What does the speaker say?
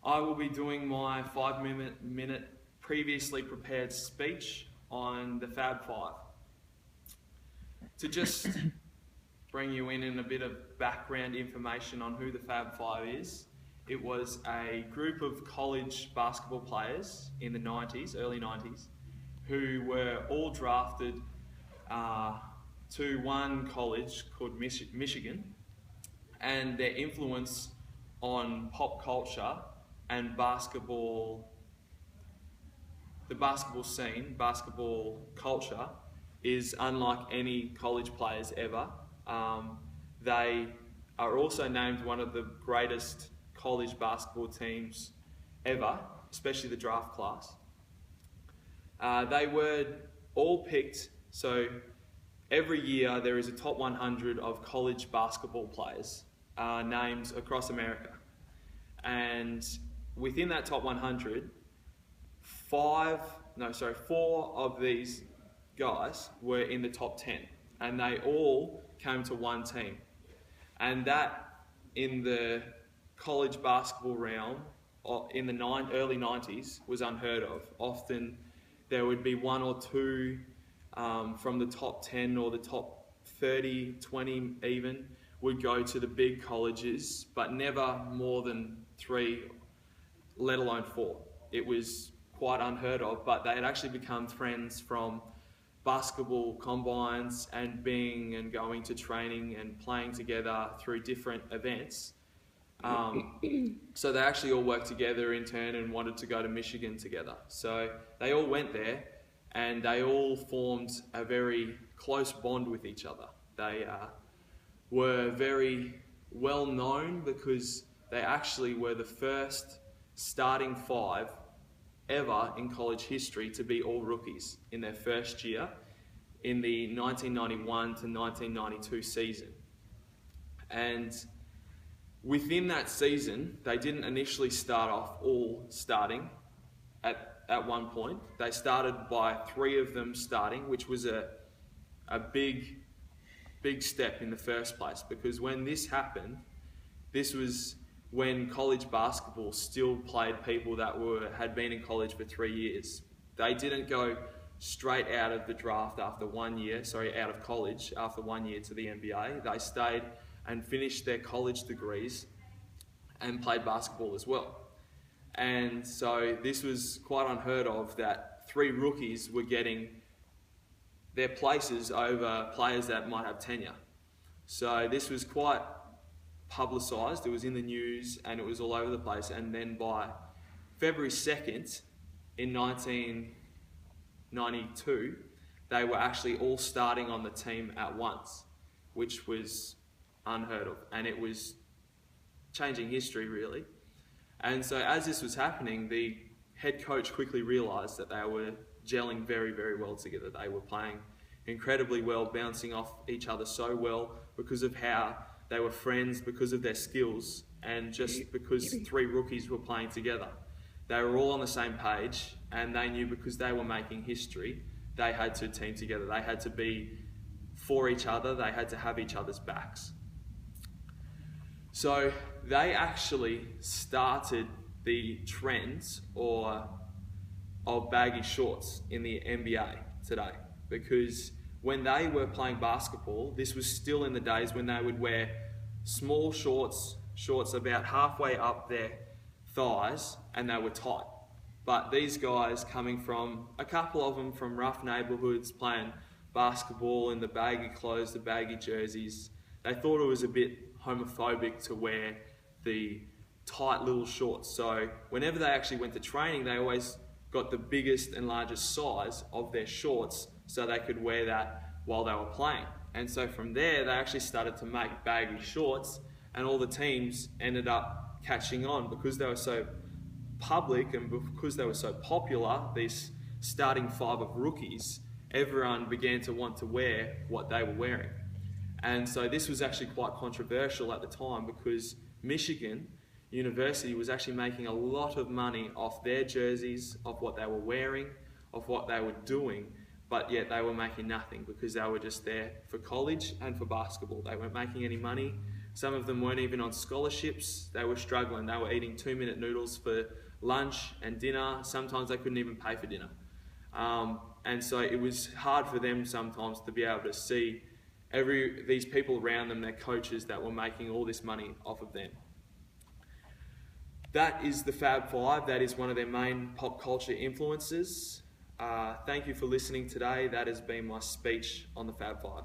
I will be doing my 5 minute previously prepared speech on the Fab Five. To just bring you in a bit of background information on who the Fab Five is, it was a group of college basketball players in the 90s, early 90s, who were all drafted to one college called Michigan, and their influence on pop culture and basketball, the basketball scene, basketball culture, is unlike any college players ever. They are also named one of the greatest college basketball teams ever, especially the draft class. They were all picked, so every year there is a top 100 of college basketball players named across America. And within that top 100, four of these guys were in the top 10, and they all came to one team. And that, in the college basketball realm in the early 90s, was unheard of. Often there would be one or two from the top 10 or the top 30, 20 even, would go to the big colleges, but never more than 3, let alone 4. It was quite unheard of, but they had actually become friends from basketball combines and going to training and playing together through different events. So they actually all worked together in turn and wanted to go to Michigan together. So they all went there, and they all formed a very close bond with each other. They were very well known because they actually were the first starting 5 ever in college history to be all rookies in their first year in the 1991 to 1992 season. And within that season, they didn't initially start off all starting at one point. They started by 3 of them starting, which was a big step in the first place, because when this happened, this was when college basketball still played people that had been in college for 3 years. They didn't go straight out of the draft after 1 year, out of college after 1 year to the NBA. They stayed and finished their college degrees and played basketball as well. And so this was quite unheard of, that 3 rookies were getting their places over players that might have tenure. So this was quite publicised. It was in the news and it was all over the place. And then by February 2nd in 1992, they were actually all starting on the team at once, which was unheard of, and it was changing history really. And so as this was happening, the head coach quickly realised that they were gelling very, very well together. They were playing incredibly well, bouncing off each other so well because of how they were friends, because of their skills, and just because 3 rookies were playing together. They were all on the same page, and they knew because they were making history, they had to team together. They had to be for each other. They had to have each other's backs. So they actually started the trends of baggy shorts in the NBA today, because when they were playing basketball, this was still in the days when they would wear small shorts about halfway up their thighs, and they were tight. But these guys, coming from, a couple of them from rough neighbourhoods, playing basketball in the baggy clothes, the baggy jerseys, they thought it was a bit homophobic to wear the tight little shorts. So whenever they actually went to training, they always got the biggest and largest size of their shorts so they could wear that while they were playing. And so from there, they actually started to make baggy shorts, and all the teams ended up catching on because they were so public and because they were so popular. These starting 5 of rookies, everyone began to want to wear what they were wearing. And so this was actually quite controversial at the time, because Michigan University was actually making a lot of money off their jerseys, of what they were wearing, of what they were doing, but yet they were making nothing because they were just there for college and for basketball. They weren't making any money Some of them weren't even on scholarships. They were struggling. They were eating 2-minute noodles for lunch and dinner. Sometimes they couldn't even pay for dinner. And so it was hard for them sometimes to be able to see these people around them, their coaches, that were making all this money off of them. That is the Fab Five. That is one of their main pop culture influences. Thank you for listening today. That has been my speech on the Fab Five.